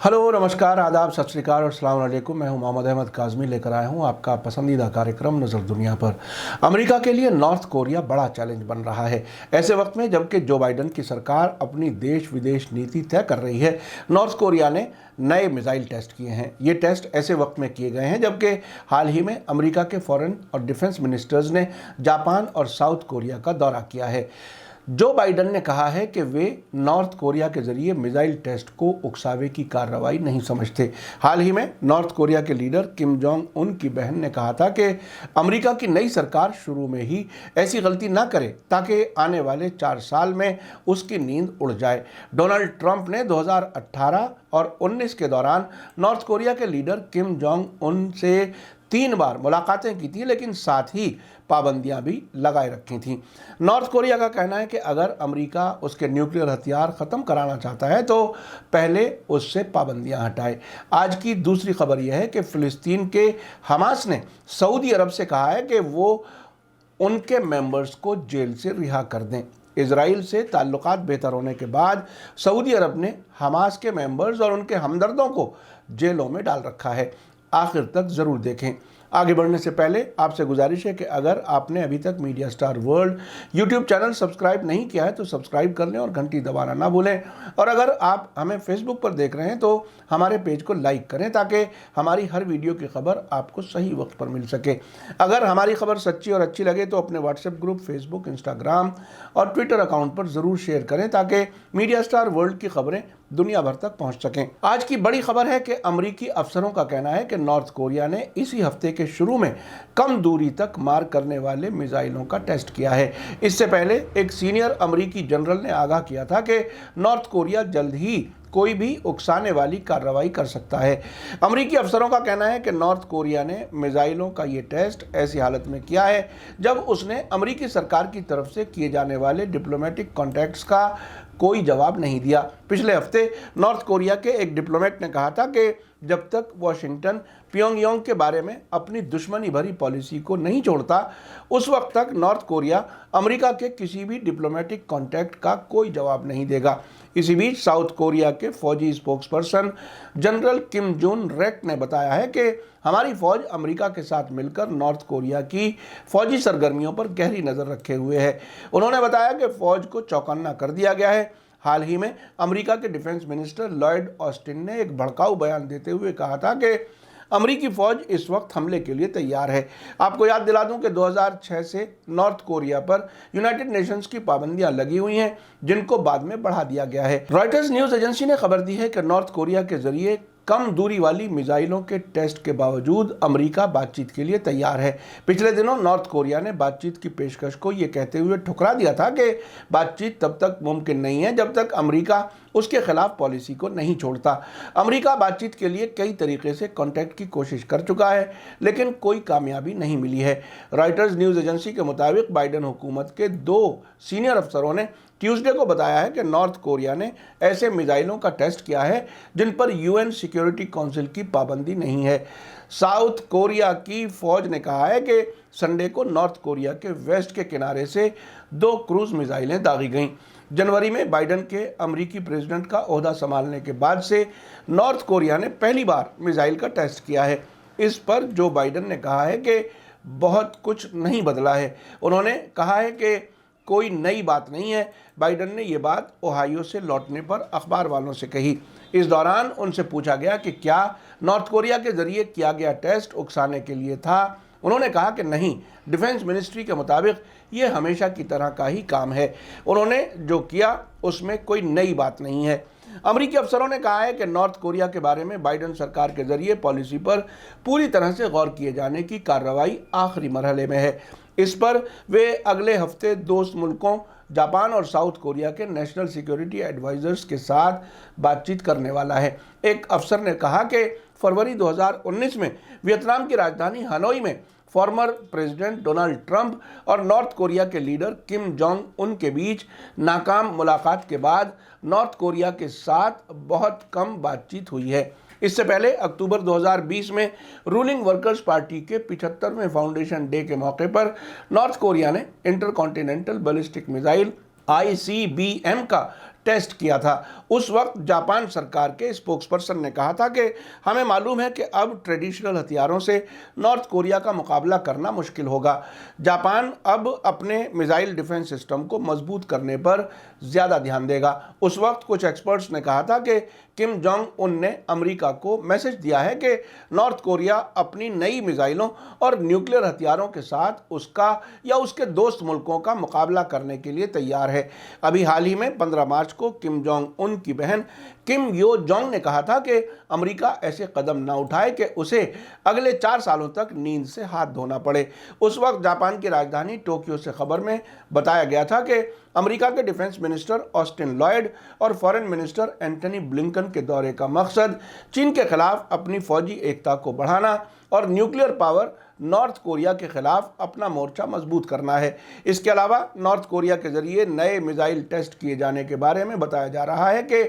Hello, नमस्कार, आदाब, सत श्री अकाल और अस्सलाम वालेकुम। मैं हूं मोहम्मद अहमद काज़मी, लेकर आया हूं आपका पसंदीदा कार्यक्रम नज़र दुनिया पर। अमेरिका के लिए नॉर्थ कोरिया बड़ा चैलेंज बन रहा है। ऐसे वक्त में जबकि जो बाइडन की सरकार अपनी देश विदेश नीति तय कर रही है, नॉर्थ कोरिया ने नए मिसाइल टेस्ट किए हैं। ये टेस्ट ऐसे वक्त में किए गए हैं जबकि हाल ही में अमेरिका के फॉरेन और डिफेंस मिनिस्टर्स ने जापान और साउथ कोरिया का दौरा किया है। जो बाइडन ने कहा है कि वे नॉर्थ कोरिया के जरिए मिसाइल टेस्ट को उकसावे की कार्रवाई नहीं समझते। हाल ही में नॉर्थ कोरिया के लीडर किम जोंग उन की बहन ने कहा था कि अमेरिका की नई सरकार शुरू में ही ऐसी गलती ना करे ताकि आने वाले 4 साल में उसकी नींद उड़ जाए। डोनाल्ड ट्रंप ने 2018 और 19 के दौरान नॉर्थ कोरिया के लीडर किम जोंग उन से 3 बार मुलाकातें की थी, लेकिन साथ ही पाबंदियां भी लगाए रखी थीं। नॉर्थ कोरिया का कहना है कि अगर अमेरिका उसके न्यूक्लियर हथियार ख़त्म कराना चाहता है तो पहले उससे पाबंदियां हटाए। आज की दूसरी खबर यह है कि फ़िलिस्तीन के हमास ने सऊदी अरब से कहा है कि वो उनके मेंबर्स को जेल से रिहा कर दें। इजराइल से ताल्लुकात बेहतर होने के बाद सऊदी अरब ने हमास के मेंबर्स और उनके हमदर्दों को जेलों में डाल रखा है। आखिर तक ज़रूर देखें। आगे बढ़ने से पहले आपसे गुजारिश है कि अगर आपने अभी तक media star world YouTube channel subscribe नहीं किया है तो सब्सक्राइब कर लें और घंटी दबाना ना भूलें। और अगर आप हमें फेसबुक पर देख रहे हैं तो हमारे पेज को लाइक करें ताकि हमारी हर वीडियो की खबर आपको सही वक्त पर मिल सके। अगर हमारी खबर सच्ची और अच्छी लगे तो अपने व्हाट्सएप ग्रुप, फेसबुक, इंस्टाग्राम और ट्विटर अकाउंट पर ज़रूर शेयर करें ताकि मीडिया स्टार वर्ल्ड की खबरें दुनिया भर तक पहुंच सकें। आज की बड़ी खबर है कि अमेरिकी अफसरों का कहना है कि नॉर्थ कोरिया ने इसी हफ्ते के शुरू में कम दूरी तक मार करने वाले मिसाइलों का टेस्ट किया है। इससे पहले एक सीनियर अमेरिकी जनरल ने आगाह किया था कि नॉर्थ कोरिया जल्द ही कोई भी उकसाने वाली कार्रवाई कर सकता है। अमेरिकी अफसरों का कहना है कि नॉर्थ कोरिया ने मिसाइलों का ये टेस्ट ऐसी हालत में किया है जब उसने अमेरिकी सरकार की तरफ से किए जाने वाले डिप्लोमेटिक कॉन्टैक्ट्स का कोई जवाब नहीं दिया। पिछले हफ्ते नॉर्थ कोरिया के एक डिप्लोमेट ने कहा था कि जब तक वॉशिंगटन प्योंगयांग के बारे में अपनी दुश्मनी भरी पॉलिसी को नहीं छोड़ता, उस वक्त तक नॉर्थ कोरिया अमेरिका के किसी भी डिप्लोमेटिक कॉन्टैक्ट का कोई जवाब नहीं देगा। इसी बीच साउथ कोरिया के फौजी स्पोक्सपर्सन जनरल किम जोन रेक ने बताया है कि हमारी फौज अमेरिका के साथ मिलकर नॉर्थ कोरिया की फौजी सरगर्मियों पर गहरी नज़र रखे हुए है। उन्होंने बताया कि फौज को चौकन्ना कर दिया गया है। हाल ही में अमेरिका के डिफेंस मिनिस्टर लॉयड ऑस्टिन ने एक भड़काऊ बयान देते हुए कहा था कि अमेरिकी फौज इस वक्त हमले के लिए तैयार है। आपको याद दिला दूं कि 2006 से नॉर्थ कोरिया पर यूनाइटेड नेशंस की पाबंदियां लगी हुई हैं, जिनको बाद में बढ़ा दिया गया है। रॉयटर्स न्यूज़ एजेंसी ने खबर दी है कि नॉर्थ कोरिया के जरिए कम दूरी वाली मिसाइलों के टेस्ट के बावजूद अमेरिका बातचीत के लिए तैयार है। पिछले दिनों नॉर्थ कोरिया ने बातचीत की पेशकश को ये कहते हुए ठुकरा दिया था कि बातचीत तब तक मुमकिन नहीं है जब तक अमेरिका उसके खिलाफ पॉलिसी को नहीं छोड़ता। अमेरिका बातचीत के लिए कई तरीके से कांटेक्ट की कोशिश कर चुका है, लेकिन कोई कामयाबी नहीं मिली है। रॉयटर्स न्यूज़ एजेंसी के मुताबिक बाइडन हुकूमत के 2 सीनियर अफसरों ने ट्यूसडे को बताया है कि नॉर्थ कोरिया ने ऐसे मिसाइलों का टेस्ट किया है जिन पर यूएन सिक्योरिटी काउंसिल की पाबंदी नहीं है। साउथ कोरिया की फौज ने कहा है कि संडे को नॉर्थ कोरिया के वेस्ट के किनारे से 2 क्रूज मिसाइलें दागी गईं। जनवरी में बाइडन के अमेरिकी प्रेसिडेंट का ओहदा संभालने के बाद से नॉर्थ कोरिया ने पहली बार मिसाइल का टेस्ट किया है। इस पर जो बाइडन ने कहा है कि बहुत कुछ नहीं बदला है। उन्होंने कहा है कि कोई नई बात नहीं है। बाइडन ने ये बात ओहायो से लौटने पर अखबार वालों से कही। इस दौरान उनसे पूछा गया कि क्या नॉर्थ कोरिया के जरिए किया गया टेस्ट उकसाने के लिए था। उन्होंने कहा कि नहीं, डिफेंस मिनिस्ट्री के मुताबिक ये हमेशा की तरह का ही काम है। उन्होंने जो किया उसमें कोई नई बात नहीं है। अमेरिकी अफसरों ने कहा है कि नॉर्थ कोरिया के बारे में बाइडन सरकार के जरिए पॉलिसी पर पूरी तरह से गौर किए जाने की कार्रवाई आखिरी मरहले में है। इस पर वे अगले हफ्ते दोस्त मुल्कों जापान और साउथ कोरिया के नेशनल सिक्योरिटी एडवाइजर्स के साथ बातचीत करने वाला है। एक अफसर ने कहा कि फरवरी 2019 में वियतनाम की राजधानी हनोई में फॉर्मर प्रेसिडेंट डोनाल्ड ट्रंप और नॉर्थ कोरिया के लीडर किम जोंग उन के बीच नाकाम मुलाकात के बाद नॉर्थ कोरिया के साथ बहुत कम बातचीत हुई है। इससे पहले अक्टूबर 2020 में रूलिंग वर्कर्स पार्टी के 75वें फाउंडेशन डे के मौके पर नॉर्थ कोरिया ने इंटरकॉन्टिनेंटल बैलिस्टिक मिसाइल ICBM का टेस्ट किया था। उस वक्त जापान सरकार के स्पोक्सपर्सन ने कहा था कि हमें मालूम है कि अब ट्रेडिशनल हथियारों से नॉर्थ कोरिया का मुकाबला करना मुश्किल होगा। जापान अब अपने मिसाइल डिफेंस सिस्टम को मजबूत करने पर ज़्यादा ध्यान देगा। उस वक्त कुछ एक्सपर्ट्स ने कहा था कि किम जोंग उन ने अमेरिका को मैसेज दिया है कि नॉर्थ कोरिया अपनी नई मिसाइलों और न्यूक्लियर हथियारों के साथ उसका या उसके दोस्त मुल्कों का मुकाबला करने के लिए तैयार है। अभी हाल ही में 15 मार्च को किम जोंग उन की बहन किम यो जोंग ने कहा था कि अमेरिका ऐसे कदम ना उठाए कि उसे अगले 4 सालों तक नींद से हाथ धोना पड़े। उस वक्त जापान की राजधानी टोक्यो से खबर में बताया गया था कि अमेरिका के डिफेंस मिनिस्टर ऑस्टिन लॉयड और फॉरेन मिनिस्टर एंटनी ब्लिंकन के दौरे का मकसद चीन के खिलाफ अपनी फौजी एकता को बढ़ाना और न्यूक्लियर पावर नॉर्थ कोरिया के खिलाफ अपना मोर्चा मजबूत करना है। इसके अलावा नॉर्थ कोरिया के जरिए नए मिसाइल टेस्ट किए जाने के बारे में बताया जा रहा है कि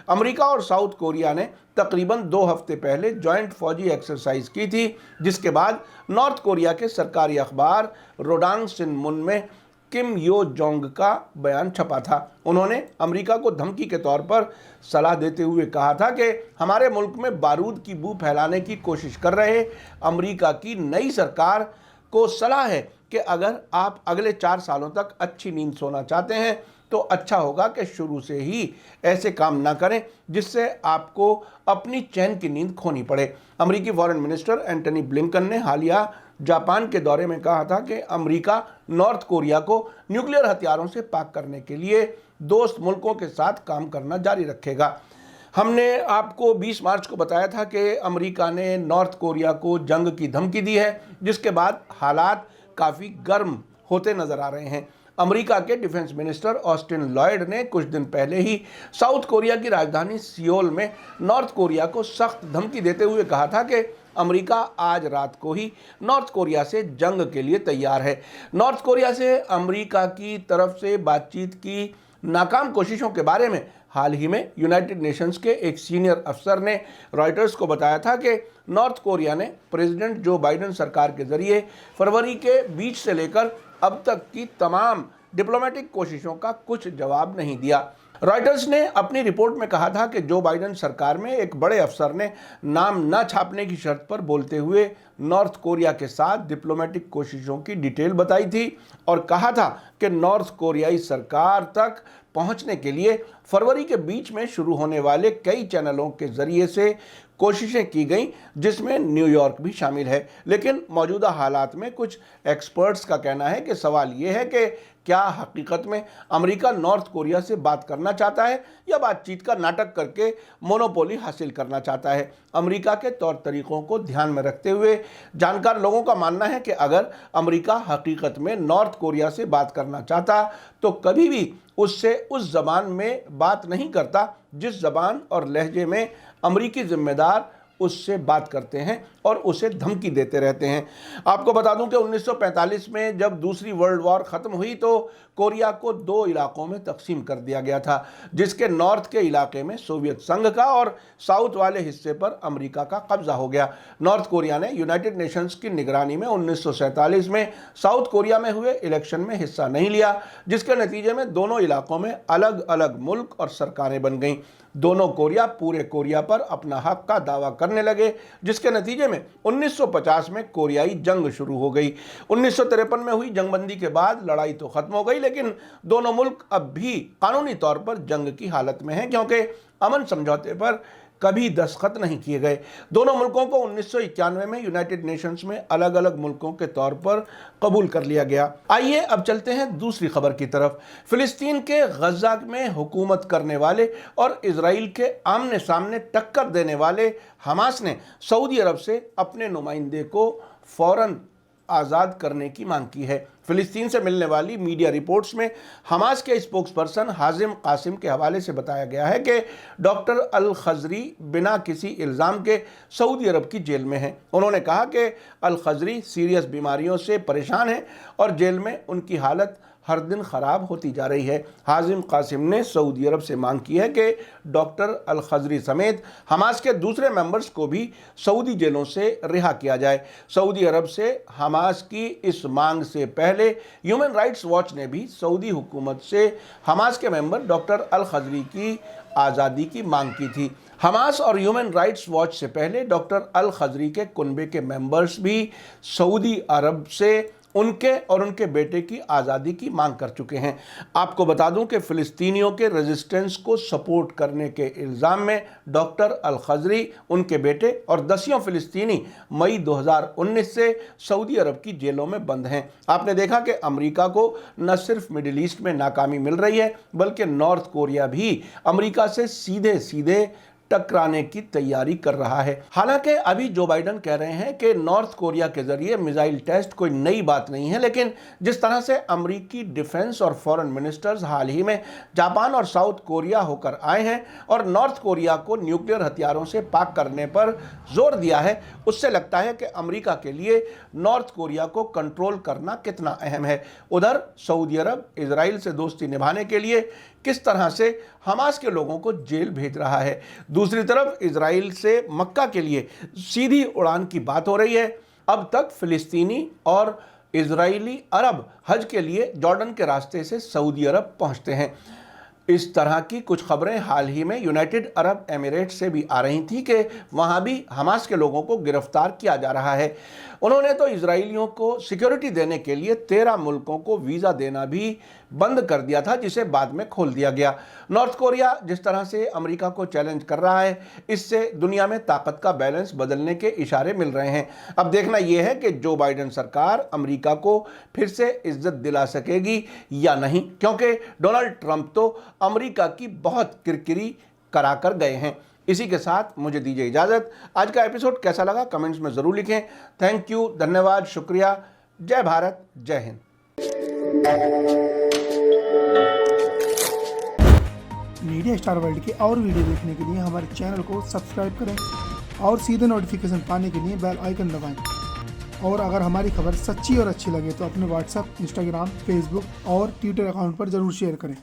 अमेरिका और साउथ कोरिया ने तकरीबन 2 हफ्ते पहले जॉइंट फौजी एक्सरसाइज की थी, जिसके बाद नॉर्थ कोरिया के सरकारी अखबार रोडांग सिनमुन में किम यो जोंग का बयान छपा था। उन्होंने अमेरिका को धमकी के तौर पर सलाह देते हुए कहा था कि हमारे मुल्क में बारूद की बू फैलाने की कोशिश कर रहे अमेरिका की नई सरकार को सलाह है कि अगर आप अगले 4 सालों तक अच्छी नींद सोना चाहते हैं तो अच्छा होगा कि शुरू से ही ऐसे काम ना करें जिससे आपको अपनी चैन की नींद खोनी पड़े। अमेरिकी फॉरेन मिनिस्टर एंटनी ब्लिंकन ने हालिया जापान के दौरे में कहा था कि अमेरिका नॉर्थ कोरिया को न्यूक्लियर हथियारों से पाक करने के लिए दोस्त मुल्कों के साथ काम करना जारी रखेगा। हमने आपको 20 मार्च को बताया था कि अमेरिका ने नॉर्थ कोरिया को जंग की धमकी दी है, जिसके बाद हालात काफ़ी गर्म होते नजर आ रहे हैं। अमेरिका के डिफेंस मिनिस्टर ऑस्टिन लॉयड ने कुछ दिन पहले ही साउथ कोरिया की राजधानी सियोल में नॉर्थ कोरिया को सख्त धमकी देते हुए कहा था कि अमेरिका आज रात को ही नॉर्थ कोरिया से जंग के लिए तैयार है। नॉर्थ कोरिया से अमेरिका की तरफ से बातचीत की नाकाम कोशिशों के बारे में हाल ही में यूनाइटेड नेशंस के एक सीनियर अफसर ने रॉयटर्स को बताया था कि नॉर्थ कोरिया ने प्रेसिडेंट जो बाइडेन सरकार के जरिए फरवरी के बीच से लेकर अब तक की तमाम डिप्लोमेटिक कोशिशों का कुछ जवाब नहीं दिया। रॉयटर्स ने अपनी रिपोर्ट में कहा था कि जो बाइडेन सरकार में एक बड़े अफसर ने नाम न छापने की शर्त पर बोलते हुए नॉर्थ कोरिया के साथ डिप्लोमेटिक कोशिशों की डिटेल बताई थी और कहा था कि नॉर्थ कोरियाई सरकार तक पहुंचने के लिए फरवरी के बीच में शुरू होने वाले कई चैनलों के जरिए से कोशिशें की गई, जिसमें न्यूयॉर्क भी शामिल है। लेकिन मौजूदा हालात में कुछ एक्सपर्ट्स का कहना है कि सवाल ये है कि क्या हकीकत में अमेरिका नॉर्थ कोरिया से बात करना चाहता है या बातचीत का नाटक करके मोनोपोली हासिल करना चाहता है। अमेरिका के तौर तरीकों को ध्यान में रखते हुए जानकार लोगों का मानना है कि अगर अमेरिका हकीकत में नॉर्थ कोरिया से बात करना चाहता तो कभी भी उससे उस ज़बान में बात नहीं करता जिस ज़बान और लहजे में अमेरिकी जिम्मेदार उससे बात करते हैं और उसे धमकी देते रहते हैं। आपको बता दूं कि 1945 में जब दूसरी वर्ल्ड वॉर ख़त्म हुई तो कोरिया को 2 इलाकों में तकसीम कर दिया गया था, जिसके नॉर्थ के इलाके में सोवियत संघ का और साउथ वाले हिस्से पर अमेरिका का कब्जा हो गया। नॉर्थ कोरिया ने यूनाइटेड नेशंस की निगरानी में 1947 में साउथ कोरिया में हुए इलेक्शन में हिस्सा नहीं लिया, जिसके नतीजे में दोनों इलाकों में अलग अलग मुल्क और सरकारें बन गईं। दोनों कोरिया पूरे कोरिया पर अपना हक का दावा करने लगे, जिसके नतीजे में 1950 में कोरियाई जंग शुरू हो गई। 1953 में हुई जंगबंदी के बाद लड़ाई तो खत्म हो गई, लेकिन दोनों मुल्क अब भी कानूनी तौर पर जंग की हालत में हैं, क्योंकि अमन समझौते पर कभी दस्तखत नहीं किए गए। दोनों मुल्कों को 1991 में यूनाइटेड नेशंस में अलग अलग मुल्कों के तौर पर कबूल कर लिया गया। आइए अब चलते हैं दूसरी खबर की तरफ। फिलिस्तीन के गजा में हुकूमत करने वाले और इजराइल के आमने सामने टक्कर देने वाले हमास ने सऊदी अरब से अपने नुमाइंदे को फौरन आज़ाद करने की मांग की है। फिलिस्तीन से मिलने वाली मीडिया रिपोर्ट्स में हमास के स्पोक्सपर्सन हाजिम कासिम के हवाले से बताया गया है कि डॉक्टर अल खजरी बिना किसी इल्ज़ाम के सऊदी अरब की जेल में हैं। उन्होंने कहा कि अल खजरी सीरियस बीमारियों से परेशान हैं और जेल में उनकी हालत हर दिन ख़राब होती जा रही है। हाजिम कासिम ने सऊदी अरब से मांग की है कि डॉक्टर अल खजरी समेत हमास के दूसरे मेंबर्स को भी सऊदी जेलों से रिहा किया जाए। सऊदी अरब से हमास की इस मांग से पहले ह्यूमन राइट्स वॉच ने भी सऊदी हुकूमत से हमास के मेंबर डॉक्टर अल खजरी की आज़ादी की मांग की थी। हमास और ह्यूमन राइट्स वॉच से पहले डॉक्टर अल खजरी के कुनबे के मेंबर्स भी सऊदी अरब से उनके और उनके बेटे की आज़ादी की मांग कर चुके हैं। आपको बता दूं कि फ़िलिस्तीनियों के रेजिस्टेंस को सपोर्ट करने के इल्ज़ाम में डॉक्टर अल खजरी, उनके बेटे और दसियों फ़िलिस्तीनी मई 2019 से सऊदी अरब की जेलों में बंद हैं। आपने देखा कि अमेरिका को न सिर्फ मिडिल ईस्ट में नाकामी मिल रही है, बल्कि नॉर्थ कोरिया भी अमेरिका से सीधे सीधे टकराने की तैयारी कर रहा है। हालांकि अभी जो बाइडन कह रहे हैं कि नॉर्थ कोरिया के जरिए मिसाइल टेस्ट कोई नई बात नहीं है, लेकिन जिस तरह से अमेरिकी डिफेंस और फॉरेन मिनिस्टर्स हाल ही में जापान और साउथ कोरिया होकर आए हैं और नॉर्थ कोरिया को न्यूक्लियर हथियारों से पाक करने पर जोर दिया है, उससे लगता है कि अमेरिका के लिए नॉर्थ कोरिया को कंट्रोल करना कितना अहम है। उधर सऊदी अरब इजराइल से दोस्ती निभाने के लिए किस तरह से हमास के लोगों को जेल भेज रहा है। दूसरी तरफ इजराइल से मक्का के लिए सीधी उड़ान की बात हो रही है। अब तक फिलिस्तीनी और इजरायली अरब हज के लिए जॉर्डन के रास्ते से सऊदी अरब पहुंचते हैं। इस तरह की कुछ खबरें हाल ही में यूनाइटेड अरब एमिरेट से भी आ रही थी कि वहां भी हमास के लोगों को गिरफ्तार किया जा रहा है। उन्होंने तो इजरायलियों को सिक्योरिटी देने के लिए 13 मुल्कों को वीज़ा देना भी बंद कर दिया था, जिसे बाद में खोल दिया गया। नॉर्थ कोरिया जिस तरह से अमेरिका को चैलेंज कर रहा है, इससे दुनिया में ताकत का बैलेंस बदलने के इशारे मिल रहे हैं। अब देखना यह है कि जो बाइडन सरकार अमेरिका को फिर से इज्जत दिला सकेगी या नहीं, क्योंकि डोनाल्ड ट्रंप तो अमेरिका की बहुत किरकिरी कराकर गए हैं। इसी के साथ मुझे दीजिए इजाज़त। आज का एपिसोड कैसा लगा कमेंट्स में ज़रूर लिखें। थैंक यू, धन्यवाद, शुक्रिया। जय भारत, जय हिंद। मीडिया स्टार वर्ल्ड के और वीडियो देखने के लिए हमारे चैनल को सब्सक्राइब करें और सीधे नोटिफिकेशन पाने के लिए बेल आइकन दबाएं। और अगर हमारी खबर सच्ची और अच्छी लगे तो अपने व्हाट्सएप, इंस्टाग्राम, फेसबुक और ट्विटर अकाउंट पर ज़रूर शेयर करें।